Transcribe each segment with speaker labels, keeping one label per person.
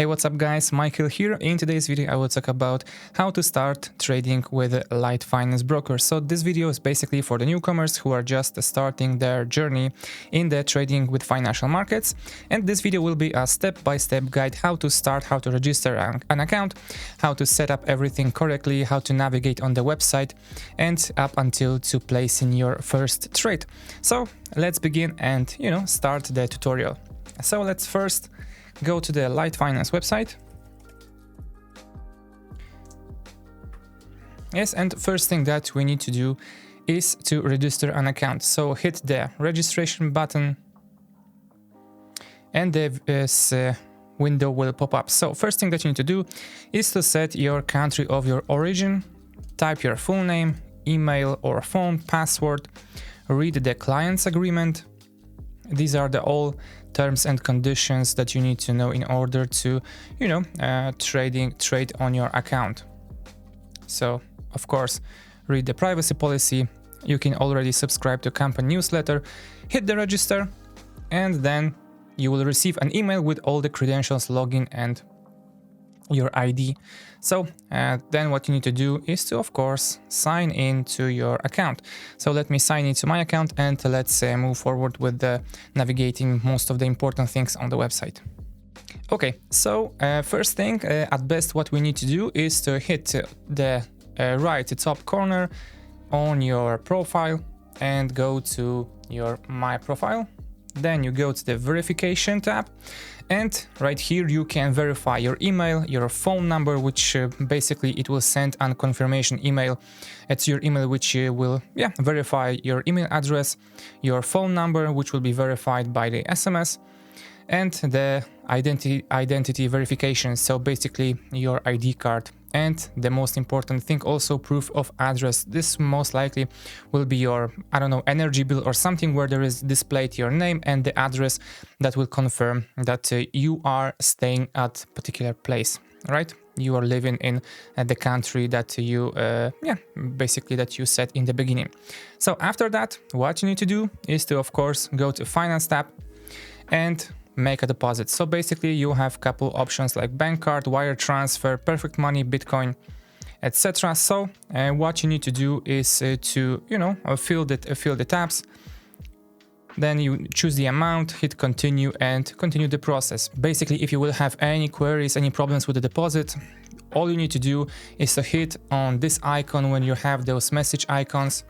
Speaker 1: Hey, what's up guys, Michael here. In today's video I will talk about how to start trading with LiteFinance broker. So this video is basically for the newcomers who are just starting their journey in the trading with financial markets, and this video will be a step-by-step guide how to start, how to register an account, how to set up everything correctly, how to navigate on the website, and up until to place in your first trade. So let's begin and start the tutorial. So let's first go to the LiteFinance website. Yes, and first thing that we need to do is to register an account. So hit the registration button and this window will pop up. So first thing that you need to do is to set your country of your origin, type your full name, email or phone, password, read the client's agreement. These are the all terms and conditions that you need to know in order to, trade on your account. So, of course, read the privacy policy. You can already subscribe to company newsletter, hit the register, and then you will receive an email with all the credentials, login, and your ID. So then what you need to do is to, of course, sign in to your account. So let me sign into my account and let's move forward with the navigating most of the important things on the website. Okay, so first thing, at best what we need to do is to hit the right top corner on your profile and go to your My Profile. Then you go to the verification tab, and right here you can verify your email, your phone number, which basically it will send a confirmation email. It's your email which will verify your email address, your phone number which will be verified by the SMS, and the identity verification, so basically your ID card. And the most important thing, also proof of address. This most likely will be your, energy bill or something where there is displayed your name and the address that will confirm that you are staying at a particular place, right? You are living in the country that you, basically that you set in the beginning. So after that, what you need to do is to, of course, go to Finance tab and make a deposit. So basically you have a couple options like bank card, wire transfer, perfect money, Bitcoin, etc. So what you need to do is to fill the tabs. Then you choose the amount, hit continue, and continue the process. Basically, if you will have any queries, any problems with the deposit, all you need to do is to hit on this icon when you have those message icons,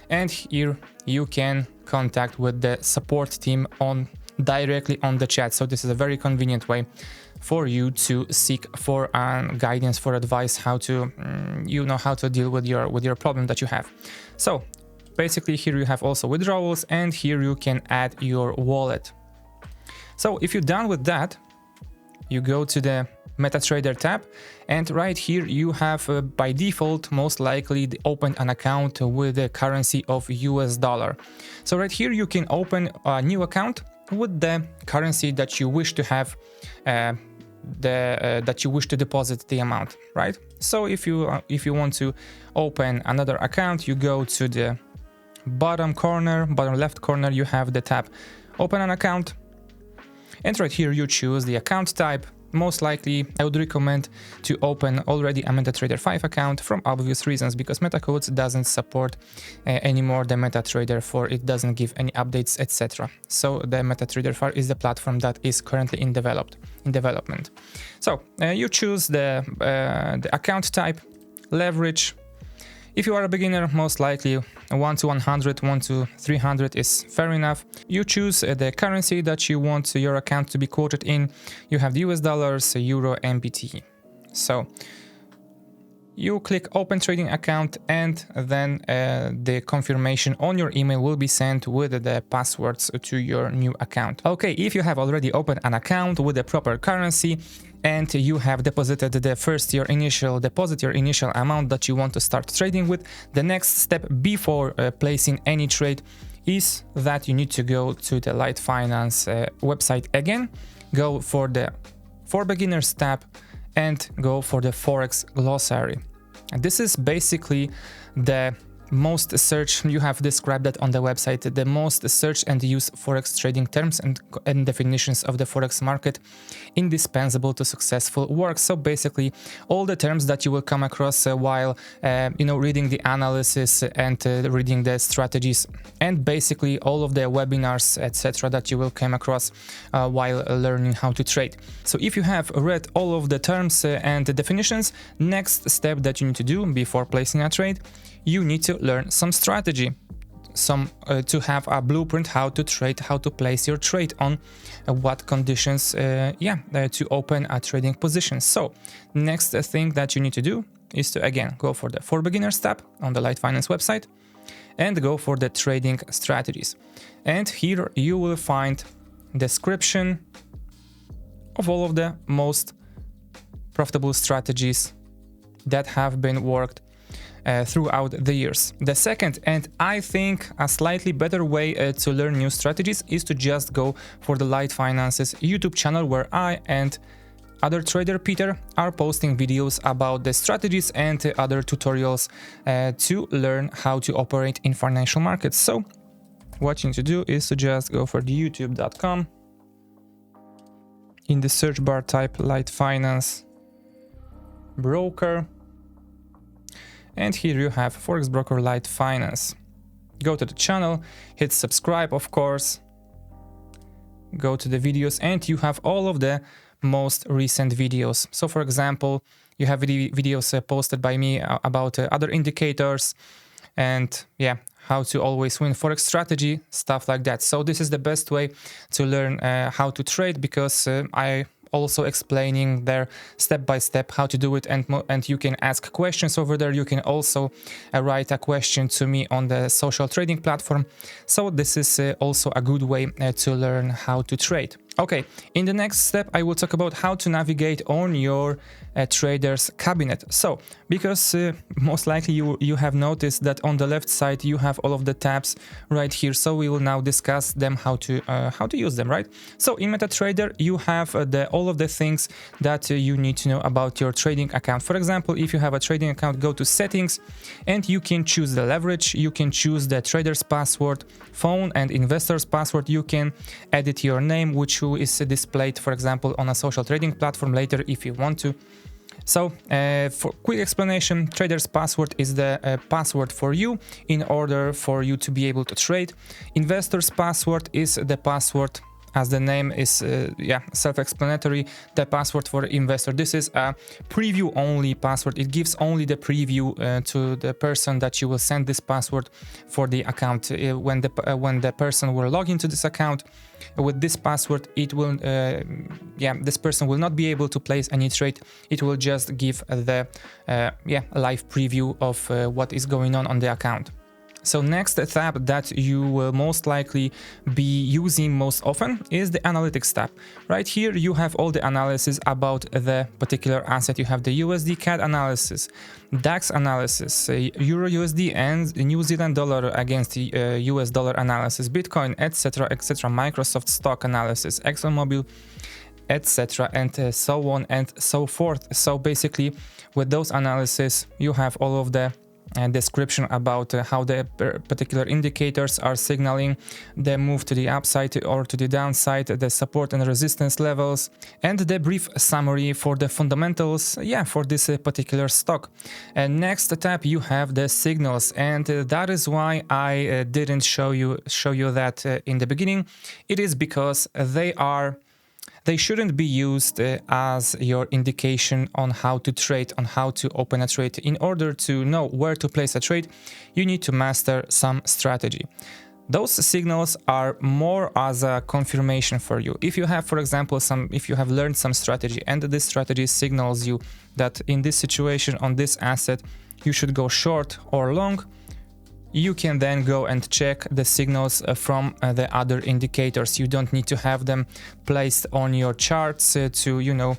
Speaker 1: and here you can contact with the support team directly on the chat. So this is a very convenient way for you to seek for guidance, for advice, how to how to deal with your problem that you have. So basically here you have also withdrawals, and here you can add your wallet. So if you're done with that, you go to the MetaTrader tab, and right here you have by default most likely open an account with the currency of US dollar. So right here you can open a new account with the currency that you wish to have, that you wish to deposit the amount, right? So if you want to open another account, you go to the bottom left corner, you have the tab open an account, and right here you choose the account type. Most likely I would recommend to open already a MetaTrader 5 account from obvious reasons, because MetaCodes doesn't support anymore the MetaTrader 4, it doesn't give any updates, etc. So the MetaTrader 4 is the platform that is currently in development. So you choose the account type, leverage. If you are a beginner, most likely 1 to 100, 1 to 300 is fair enough. You choose the currency that you want your account to be quoted in. You have the US dollars, euro, and BT. So you click open trading account, and then the confirmation on your email will be sent with the passwords to your new account. Okay, if you have already opened an account with the proper currency and you have deposited your initial amount that you want to start trading with, the next step before placing any trade is that you need to go to the LiteFinance website again, go for the For Beginners tab, and go for the Forex glossary. And this is basically the most search, you have described that on the website, the most search and use Forex trading terms and definitions of the Forex market indispensable to successful work. So basically all the terms that you will come across while reading the analysis and reading the strategies, and basically all of the webinars, etc., that you will come across while learning how to trade. So if you have read all of the terms and the definitions, next step that you need to do before placing a trade, you need to learn some strategy, to have a blueprint how to trade, how to place your trade on what conditions to open a trading position. So next thing that you need to do is to again go for the For Beginners tab on the LiteFinance website and go for the trading strategies. And here you will find description of all of the most profitable strategies that have been worked throughout the years. The second, and I think a slightly better way to learn new strategies, is to just go for the LiteFinance's YouTube channel, where I and other trader Peter are posting videos about the strategies and other tutorials to learn how to operate in financial markets. So what you need to do is to just go for the youtube.com. In the search bar, type LiteFinance broker. And here you have Forex broker LiteFinance. Go to the channel, hit subscribe, of course. Go to the videos, and you have all of the most recent videos. So for example, you have videos posted by me about other indicators and how to always win Forex strategy, stuff like that. So this is the best way to learn how to trade, because I also explaining there step by step how to do it, and you can ask questions over there. You can also write a question to me on the social trading platform. So this is also a good way to learn how to trade. Okay, in the next step I will talk about how to navigate on your trader's cabinet. So because most likely you have noticed that on the left side you have all of the tabs right here, so we will now discuss them, how to use them, right? So in MetaTrader you have all of the things that you need to know about your trading account. For example, if you have a trading account, go to settings and you can choose the leverage, you can choose the trader's password, phone and investor's password. You can edit your name, which is displayed, for example, on a social trading platform later if you want to. So for quick explanation, trader's password is the password for you in order for you to be able to trade. Investor's password is the password, as the name is self-explanatory, the password for investor. This is a preview only password. It gives only the preview to the person that you will send this password for the account. When the person will log into this account with this password, it will this person will not be able to place any trade. It will just give the live preview of what is going on the account. So next tab that you will most likely be using most often is the analytics tab. Right here you have all the analysis about the particular asset. You have the USD CAD analysis, DAX analysis, Euro USD and New Zealand dollar against US dollar analysis, Bitcoin, etc., etc., Microsoft stock analysis, ExxonMobil, etc., and so on and so forth. So basically with those analysis you have all of the description about how the particular indicators are signaling the move to the upside or to the downside, the support and resistance levels, and the brief summary for the fundamentals for this particular stock. And next tab you have the signals, and that is why I didn't show you that in the beginning. It is because they shouldn't be used as your indication on how to trade, on how to open a trade. In order to know where to place a trade, you need to master some strategy. Those signals are more as a confirmation for you. If you have, for example, if you have learned some strategy and this strategy signals you that in this situation on this asset you should go short or long, you can then go and check the signals from the other indicators. You don't need to have them placed on your charts to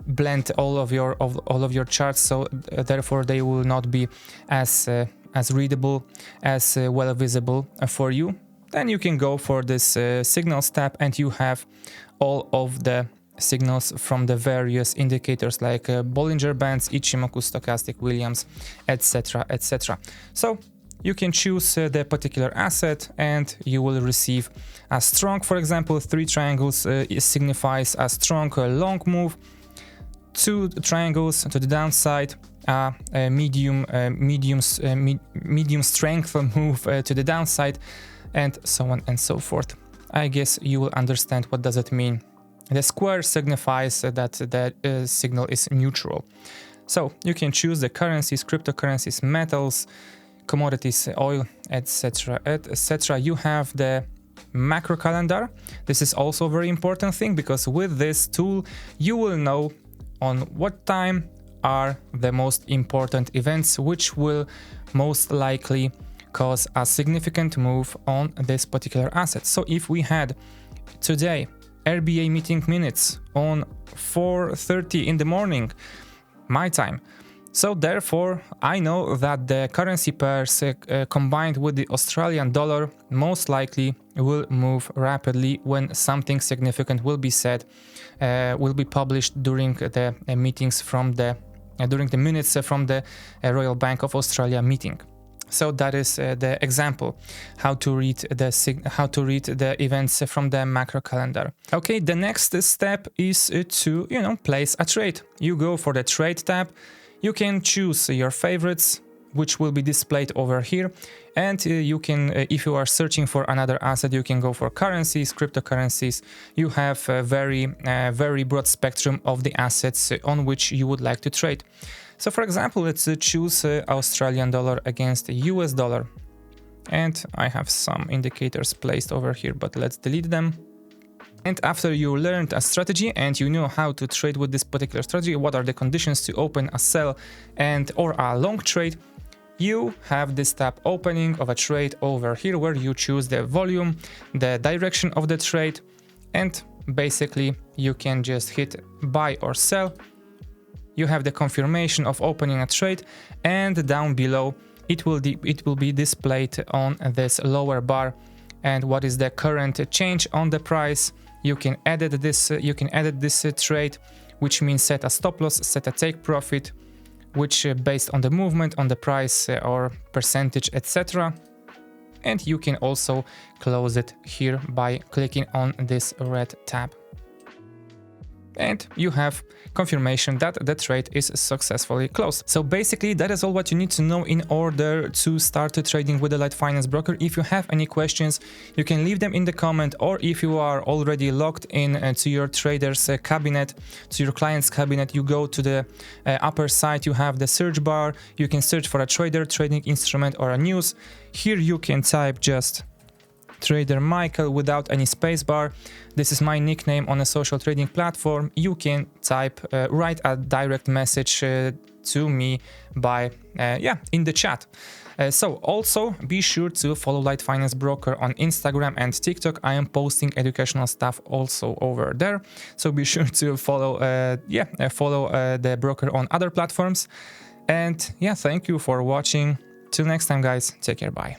Speaker 1: blend all of your charts. So therefore they will not be as readable, as well visible for you. Then you can go for this signals tab and you have all of the signals from the various indicators like Bollinger Bands, Ichimoku, Stochastic, Williams, etc, etc. So you can choose the particular asset and you will receive a strong, for example, 3 triangles signifies a strong long move, 2 triangles to the downside, a medium strength move to the downside, and so on and so forth. I guess you will understand what does it mean. The square signifies that the signal is neutral. So you can choose the currencies, cryptocurrencies, metals, commodities, oil, etc, etc. You have the macro calendar. This is also a very important thing, because with this tool you will know on what time are the most important events which will most likely cause a significant move on this particular asset. So if we had today RBA meeting minutes on 4:30 in the morning, my time, so therefore I know that the currency pairs combined with the Australian dollar most likely will move rapidly when something significant will be said, will be published during the meetings from the during the minutes from the Royal Bank of Australia meeting. So that is the example how to read the events from the macro calendar. Okay, the next step is to place a trade. You go for the trade tab. You can choose your favorites, which will be displayed over here, and you can, if you are searching for another asset, you can go for currencies, cryptocurrencies. You have a very broad spectrum of the assets on which you would like to trade. So for example, let's choose Australian dollar against US dollar, and I have some indicators placed over here, but let's delete them. And after you learned a strategy and you know how to trade with this particular strategy, what are the conditions to open a sell or a long trade, you have this tab opening of a trade over here where you choose the volume, the direction of the trade, and basically you can just hit buy or sell. You have the confirmation of opening a trade, and down below it will be displayed on this lower bar, and what is the current change on the price. You can edit this trade, which means set a stop loss, set a take profit, which based on the movement on the price or percentage, etc. And you can also close it here by clicking on this red tab. And you have confirmation that the trade is successfully closed. So basically that is all what you need to know in order to start trading with the LiteFinance broker. If you have any questions, you can leave them in the comment, or if you are already logged in to your trader's cabinet, to your client's cabinet, you go to the upper side, you have the search bar, you can search for a trader, trading instrument, or a news. Here you can type just Trader Michael without any spacebar. This is my nickname on a social trading platform. You can write a direct message to me by in the chat. So also be sure to follow LiteFinance broker on Instagram and TikTok. I am posting educational stuff also over there. So be sure to follow the broker on other platforms. And thank you for watching. Till next time, guys. Take care. Bye.